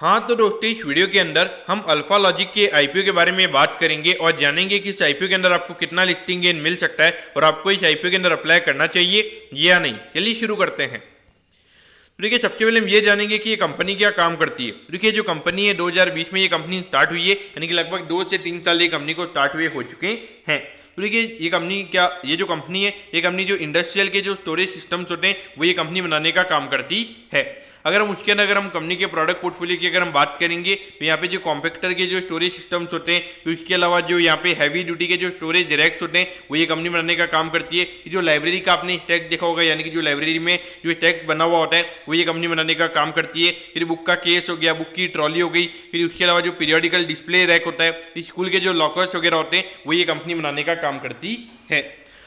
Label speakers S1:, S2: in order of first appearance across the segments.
S1: हाँ तो दोस्तों, इस वीडियो के अंदर हम अल्फा लॉजिक के आईपीओ के बारे में बात करेंगे और जानेंगे कि इस आईपीओ के अंदर आपको कितना लिस्टिंग गेन मिल सकता है और आपको इस आईपीओ के अंदर अप्लाई करना चाहिए या नहीं। चलिए शुरू करते हैं। तो देखिए, सबसे पहले हम ये जानेंगे कि ये कंपनी क्या काम करती है। देखिए, जो कंपनी है 2020 में ये कंपनी स्टार्ट हुई है, यानी कि लगभग 2 से 3 साल ये कंपनी को स्टार्ट हुए हो चुके हैं। तो देखिए, ये जो कंपनी है, ये कंपनी जो इंडस्ट्रियल के जो स्टोरेज सिस्टम्स होते हैं वो ये कंपनी बनाने का काम करती है। अगर हम उसके अंदर अगर हम कंपनी के प्रोडक्ट पोर्टफोलियो की अगर हम बात करेंगे तो यहाँ पे जो कॉम्पैक्टर के जो स्टोरेज सिस्टम्स होते हैं, तो इसके अलावा जो यहाँ पे हैवी ड्यूटी के जो स्टोरेज रैक्स होते हैं वो ये कंपनी बनाने का काम करती है। जो लाइब्रेरी का आपने स्टैक देखा होगा, यानी कि जो लाइब्रेरी में जो स्टैक बना हुआ होता है वो ये कंपनी बनाने का काम करती है। फिर बुक का केस हो गया, बुक की ट्रॉली हो गई, फिर उसके अलावा जो पीरियोडिकल डिस्प्ले रैक होता है, स्कूल के जो लॉकर्स वगैरह होते हैं वो ये कंपनी बनाने का काम करती है।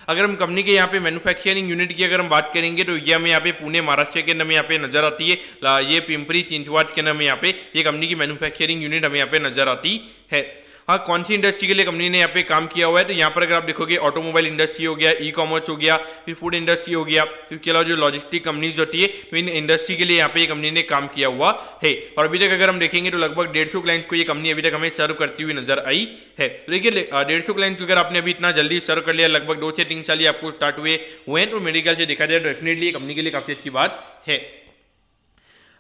S1: अगर हम कंपनी के यहाँ पे मैन्युफैक्चरिंग यूनिट की अगर हम बात करेंगे तो ये हमें यहाँ पे पुणे महाराष्ट्र के अंदर में यहाँ पे नजर आती है। ये पिंपरी चिंचवड के अंदर में यहाँ पे ये कंपनी की मैन्युफैक्चरिंग यूनिट हमें यहाँ पे नजर आती है। हाँ, कौन सी इंडस्ट्री के लिए कंपनी ने यहाँ पे काम किया हुआ है, तो यहाँ पर अगर आप देखोगे ऑटोमोबाइल इंडस्ट्री हो गया, ई कॉमर्स हो गया, फिर फूड इंडस्ट्री हो गया, इसके अलावा जो लॉजिस्टिक कंपनीज होती है तो इन इंडस्ट्री के लिए यहाँ पे कंपनी ने काम किया हुआ है। और अभी तक अगर हम देखेंगे तो लगभग 150 क्लाइंट्स को ये कंपनी अभी तक हमें सर्व करती हुई नजर आई है। तो देखिए, 150 क्लाइंट्स अगर आपने अभी इतना जल्दी सर्व कर लिया, लगभग 2 से 3 साल ही आपको स्टार्ट हुए हैं, तो मेरे ख्याल से देखा जाए तो डेफिनेटली कंपनी के लिए काफी अच्छी बात है।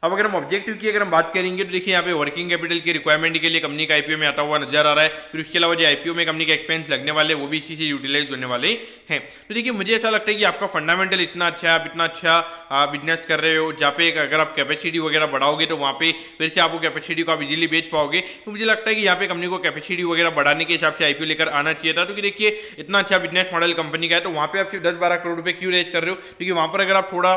S1: अब अगर हम ऑब्जेक्टिव की अगर हम बात करेंगे तो देखिए, यहाँ पे वर्किंग कैपिटल की रिक्वायरमेंट के लिए कंपनी का आईपीओ में आता हुआ नजर आ रहा है। फिर उसके अलावा जो आईपीओ में कंपनी के एक्सपेंस लगने वाले वो भी इसी से यूटिलाइज होने वाले हैं। तो देखिए, मुझे ऐसा लगता है कि आपका फंडामेंटल इतना अच्छा है, आप इतना अच्छा बिजनेस कर रहे हो, जहाँ पे अगर आप कैपेसिटी वगैरह बढ़ाओगे तो वहाँ पे फिर से आपको कैपेसिटी को आप इजीली बेच पाओगे। तो मुझे लगता है कि यहाँ पे कंपनी को कैपेसिटी वगैरह बढ़ाने के हिसाब से आईपीओ लेकर आना चाहिए था। क्योंकि देखिए, इतना अच्छा बिजनेस मॉडल कंपनी का है, तो वहाँ पे आप सिर्फ 10-12 करोड़ रुपये क्यों रेज कर रहे हो? क्योंकि वहाँ पर अगर आप थोड़ा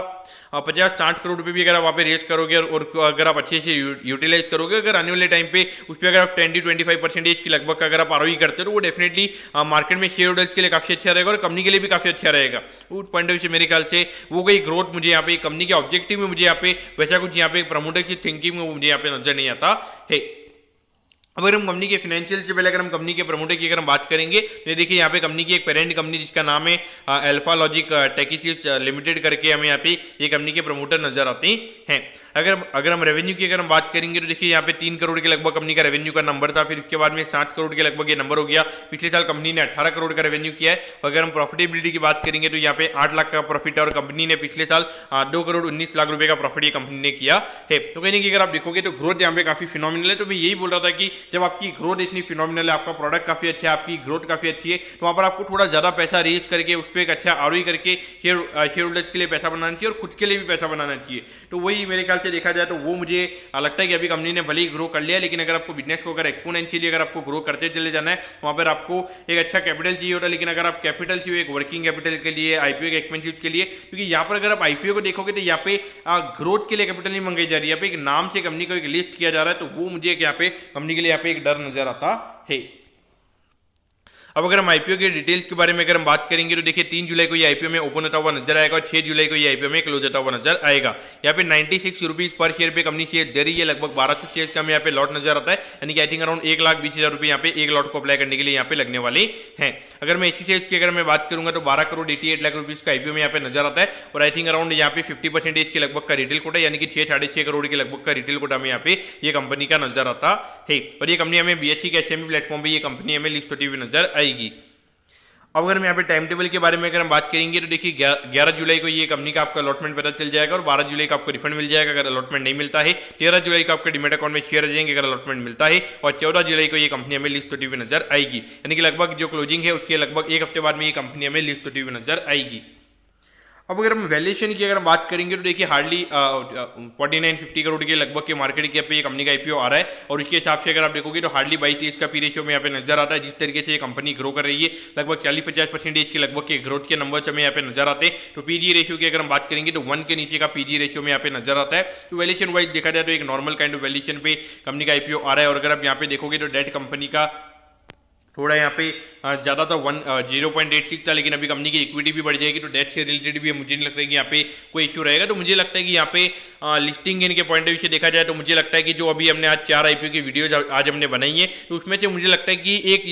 S1: 50-60 करोड़ रुपये भी अगर आप वहाँ पे रेज करोगे और अगर आप अच्छे से यूटिलाइज करोगे, अगर आने वाले टाइम पे उस पर अगर आप 20-25% की लगभग अगर आप आरओई करते हो तो वो डेफिनेटली मार्केट में शेयर होल्डर्स के लिए काफी अच्छा रहेगा और कंपनी के लिए भी काफी अच्छा रहेगा। उस पॉइंट ऑफ व्यू से मेरे ख्याल से वो कोई ग्रोथ मुझे यहाँ पे कंपनी के ऑब्जेक्टिव में मुझे यहाँ पे वैसा कुछ यहाँ पे प्रमोटर की थिंकिंग में मुझे यहाँ पे नजर नहीं आता है। अगर हम कंपनी के फाइनेंशियल से पहले अगर हम कंपनी के प्रमोटर की अगर हम बात करेंगे तो देखिए, यहाँ पे कंपनी की एक पेरेंट कंपनी जिसका नाम है अल्फा लॉजिक टेक्नोलॉजीज लिमिटेड करके हमें यहाँ पे ये कंपनी के प्रमोटर नजर आते हैं। अगर हम रेवेन्यू की अगर हम बात करेंगे तो देखिए, यहाँ पे 3 करोड़ के लगभग कंपनी का रेवेन्यू का नंबर था। फिर उसके बाद में 7 करोड़ के लगभग ये नंबर हो गया। पिछले साल कंपनी ने 18 करोड़ का रेवेन्यू किया है। अगर हम प्रॉफिटेबिलिटी की बात करेंगे तो यहाँ पे 8 लाख का प्रॉफिट है और कंपनी ने पिछले साल 2 करोड़ 19 लाख रुपए का प्रॉफिट ये कंपनी ने किया है। तो कहीं कि अगर आप देखोगे तो ग्रोथ यहाँ पे काफी फिनोमिनल है। तो मैं यही बोल रहा था कि जब आपकी ग्रोथ इतनी फिनोमिनल है, आपका प्रोडक्ट काफी अच्छा है, आपकी ग्रोथ काफी अच्छी है, तो वहां पर आपको थोड़ा ज्यादा पैसा रेज करके उस पर एक अच्छा आरओई करके शेयर होल्डर्स के लिए पैसा बनाना चाहिए और खुद के लिए भी पैसा बनाना चाहिए। तो वही मेरे ख्याल से देखा जाए तो वो मुझे लगता है कि अभी कंपनी ने भले ही ग्रो कर लिया, लेकिन अगर आपको बिजनेस को अगर एक्सपोनेंशियली अगर आपको ग्रो करते चले जाना है, वहां पर आपको एक अच्छा कैपिटल चाहिए होता है। लेकिन अगर आप कैपिटल चाहिए एक वर्किंग कैपिटल के लिए, आईपीओ के एक्सपेंसिव के लिए, क्योंकि यहाँ पर अगर आप आईपीओ को देखोगे तो यहाँ पे ग्रोथ के लिए कैपिटल नहीं मंगाई जा रही है, यहाँ पे एक नाम से कंपनी को एक लिस्ट किया जा रहा है। तो वो मुझे यहाँ पे कंपनी के लिए यहाँ पे एक डर नजर आता है। अब अगर हम आईपीओ के डिटेल्स के बारे में अगर हम बात करेंगे तो देखिए, 3 जुलाई को ये आईपीओ में ओपन होता हुआ नजर आएगा और 6 जुलाई को ये आईपीओ में क्लोज होता हुआ नजर आएगा। यहाँ पे 96 रुपीज पर शेयर पे कंपनी शेयर दे रही है। लगभग 1200 शेयर का हमें यहाँ पे लॉट नजर आता है, यानी कि आई थिंक अराउंड 1,20,000 रुपये यहाँ पे एक लॉट को अप्लाई करने के लिए यहाँ पे लगने वाले हैं। अगर मैं इसी शेयर की अगर मैं बात करूंगा तो 12 करोड़ 88 लाख रुपीज का आईपीओ में यहाँ पे नजर आता है और आई थिंक अराउंड यहाँ पे 50% के लगभग का रिटेल कोटा, यानी कि 6-6.5 करोड़ के लगभग का रिटेल कोटा में यहाँ पे ये कंपनी का नजर आता है। और ये कंपनी हमें बीएसई के एसएमई प्लेटफॉर्म पे ये कंपनी हमें लिस्ट होती हुई नजर आएगी। अब अगर हम यहाँ पे टाइम टेबल के बारे में अगर हम बात करेंगे तो देखिए, 11 जुलाई को ये कंपनी का आपका अलॉटमेंट पता चल जाएगा और 12 जुलाई का आपको रिफंड मिल जाएगा अगर अलॉटमेंट नहीं मिलता है। 13 जुलाई को आपके डीमैट अकाउंट में शेयर आ जाएंगे अगर अलॉटमेंट मिलता है और 14 जुलाई को ये कंपनी हमें लिस्ट होती हुई नजर आएगी, यानी कि लगभग जो क्लोजिंग है उसके लगभग एक हफ्ते बाद में ये कंपनी हमें लिस्ट होती हुई नजर आएगी। अब अगर हम वैल्यूएशन की अगर हम बात करेंगे तो देखिए, हार्डली 49-50 करोड़ के लगभग के मार्केट कैप पे ये कंपनी का आईपीओ आ रहा है और उसके हिसाब से अगर आप देखोगे तो हार्डली 22-23 का पी रेशियो में यहाँ पे नजर आता है। जिस तरीके से ये कंपनी ग्रो कर रही है, लगभग 40-50% के लगभग के ग्रोथ के नंबर्स हमें यहाँ पे नजर आते हैं। तो पीजी रेशियो की अगर हम बात करेंगे तो 1 के नीचे का पीजी रेशियो में यहाँ पे नजर आता है। तो वैल्यूएशन वाइज देखा जाए तो एक नॉर्मल काइंड ऑफ वैल्यूएशन पे कंपनी का आईपीओ आ रहा है। और अगर आप यहाँ पे देखोगे तो डेट कंपनी का थोड़ा यहाँ पे ज़्यादा था 0.86 था, लेकिन अभी कंपनी की इक्विटी भी बढ़ जाएगी तो डेट से रिलेटेड भी मुझे नहीं लगता है कि यहाँ पे कोई इश्यू रहेगा। तो मुझे लगता है कि यहाँ पे लिस्टिंग गेन के पॉइंट ऑफ व्यू से देखा जाए तो मुझे लगता है कि जो अभी हमने आज 4 आईपीओ की वीडियो आज हमने बनाई है तो उसमें से मुझे लगता है कि एक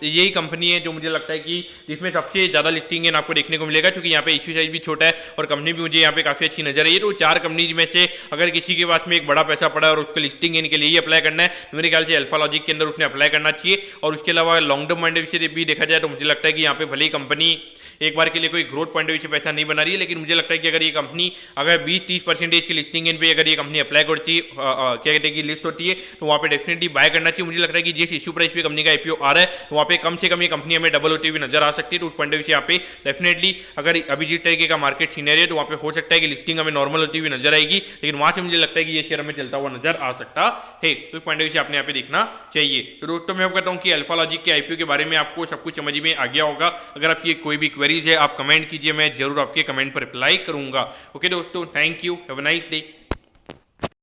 S1: यही कंपनी है जो मुझे लगता है कि जिसमें सबसे ज़्यादा लिस्टिंग गेन आपको देखने को मिलेगा, क्योंकि यहाँ पे इश्यू साइज भी छोटा है और कंपनी भी मुझे यहाँ पे काफ़ी अच्छी नजर आई है। तो 4 कंपनीज में से अगर किसी के पास में एक बड़ा पैसा पड़ा है और उसको लिस्टिंग गेन के लिए ही अप्लाई करना है तो मेरे ख्याल से अल्फा लॉजिक के अंदर उसने अप्लाई करना चाहिए। और उसके अलावा long term point of view से भी देखा जाए तो मुझे लगता है कि यहाँ पे भले ही कंपनी एक बार के लिए कोई ग्रोथ पॉइंट ऑफ व्यू से पैसा नहीं बना रही है, लेकिन मुझे लगता है कि अगर ये कंपनी अगर 20-30% की लिस्टिंग इन पे अगर ये कंपनी अप्लाई करती है, क्या कहते हैं कि लिस्ट होती है, तो वहाँ पे डेफिनेटली बाय करना चाहिए। मुझे लगता है कि जिस इश्यू प्राइस पे कंपनी का आईपीओ आ रहा है वहाँ पे कम से कम ये कंपनी हमें डबल होती हुई नजर आ सकती है। तो उस पॉइंट ऑफ व्यू से यहाँ पे डेफिनेटली अगर अभी जिस तरीके का मार्केट सीनियर है तो वहाँ पे हो सकता है कि लिस्टिंग हमें नॉर्मल होती हुई नजर आएगी, लेकिन वहाँ से मुझे लगता है कि ये शेयर हमें चलता हुआ नजर आ सकता है। तो इस पॉइंट ऑफ व्यू से आपने यहाँ पे देखना चाहिए। तो दोस्तों मैं कहता हूँ कि अल्फा लॉजिक के आईपीओ के बारे में आपको सब कुछ समझ में आ गया होगा। अगर आपकी कोई भी क्वेरीज है आप कमेंट कीजिए, मैं जरूर आपके कमेंट पर रिप्लाई करूंगा। ओके दोस्तों, thank you, have a nice day.